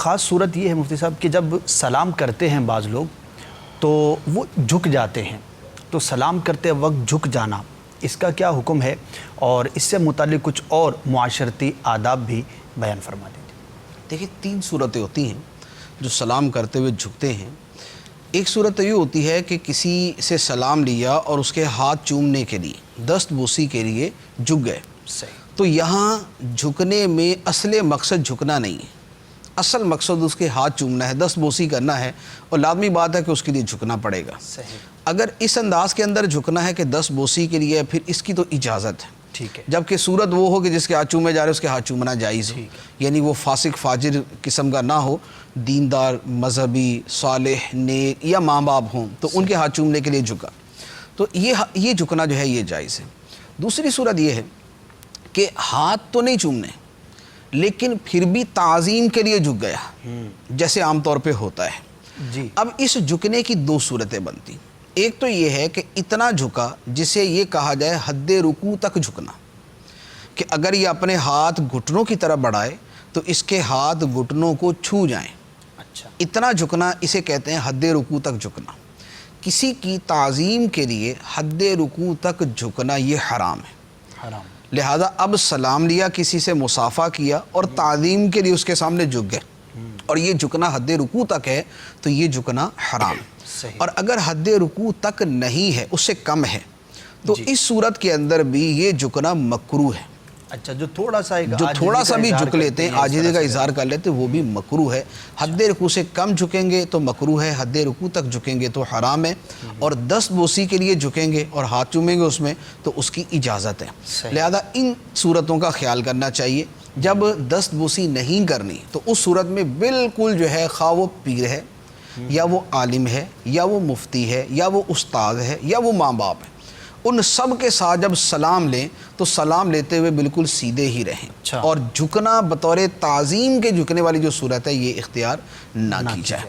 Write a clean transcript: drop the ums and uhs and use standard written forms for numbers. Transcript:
خاص صورت یہ ہے مفتی صاحب کہ جب سلام کرتے ہیں بعض لوگ تو وہ جھک جاتے ہیں، تو سلام کرتے وقت جھک جانا اس کا کیا حکم ہے، اور اس سے متعلق کچھ اور معاشرتی آداب بھی بیان فرما دیجیے۔ دیکھیں 3 صورتیں ہوتی ہیں جو سلام کرتے ہوئے جھکتے ہیں۔ ایک صورت یہ ہوتی ہے کہ کسی سے سلام لیا اور اس کے ہاتھ چومنے کے لیے، دست بوسی کے لیے جھک گئے۔ صحیح۔ تو یہاں جھکنے میں اصل مقصد جھکنا نہیں ہے، اصل مقصد اس کے ہاتھ چومنا ہے، دست بوسی کرنا ہے، اور لازمی بات ہے کہ اس کے لیے جھکنا پڑے گا۔ صحیح۔ اگر اس انداز کے اندر جھکنا ہے کہ دست بوسی کے لیے، پھر اس کی تو اجازت ہے۔ ٹھیک ہے۔ جبکہ صورت وہ ہو کہ جس کے ہاتھ چومے جا رہے اس کے ہاتھ چومنا جائز ہو، یعنی وہ فاسق فاجر قسم کا نہ ہو، دیندار، مذہبی، صالح، نیک یا ماں باپ ہوں تو ان کے ہاتھ چومنے کے لیے جھکا، تو یہ جھکنا جو ہے یہ جائز ہے۔ دوسری صورت یہ ہے کہ ہاتھ تو نہیں چومنے لیکن پھر بھی تعظیم کے لیے جھک گیا، جیسے عام طور پہ ہوتا ہے۔ جی۔ اب اس جھکنے کی 2 صورتیں بنتی۔ ایک تو یہ ہے کہ اتنا جھکا جسے یہ کہا جائے حد رکوع تک جھکنا، کہ اگر یہ اپنے ہاتھ گھٹنوں کی طرف بڑھائے تو اس کے ہاتھ گھٹنوں کو چھو جائیں، اچھا، اتنا جھکنا اسے کہتے ہیں حد رکوع تک جھکنا۔ کسی کی تعظیم کے لیے حد رکوع تک جھکنا یہ حرام ہے۔ حرام۔ لہذا اب سلام لیا، کسی سے مصافحہ کیا اور تعظیم کے لیے اس کے سامنے جھک گئے، اور یہ جھکنا حد رکوع تک ہے تو یہ جھکنا حرام۔ صحیح۔ اور اگر حد رکوع تک نہیں ہے، اس سے کم ہے، تو اس صورت کے اندر بھی یہ جھکنا مکروہ ہے۔ اچھا، جو تھوڑا سا بھی جھک لیتے ہیں، عاجزی کا اظہار کر لیتے ہیں، وہ بھی مکروہ ہے۔ حد رکوع سے کم جھکیں گے تو مکروہ ہے، حد رکوع تک جھکیں گے تو حرام ہے، اور دست بوسی کے لیے جھکیں گے اور ہاتھ چومیں گے اس میں تو اس کی اجازت ہے۔ لہذا ان صورتوں کا خیال کرنا چاہیے۔ جب دست بوسی نہیں کرنی تو اس صورت میں بالکل جو ہے، خواہ وہ پیر ہے یا وہ عالم ہے یا وہ مفتی ہے یا وہ استاد ہے یا وہ ماں باپ ہے، ان سب کے ساتھ جب سلام لیں تو سلام لیتے ہوئے بالکل سیدھے ہی رہیں، اور جھکنا بطور تعظیم کے جھکنے والی جو صورت ہے یہ اختیار نہ کی جائے۔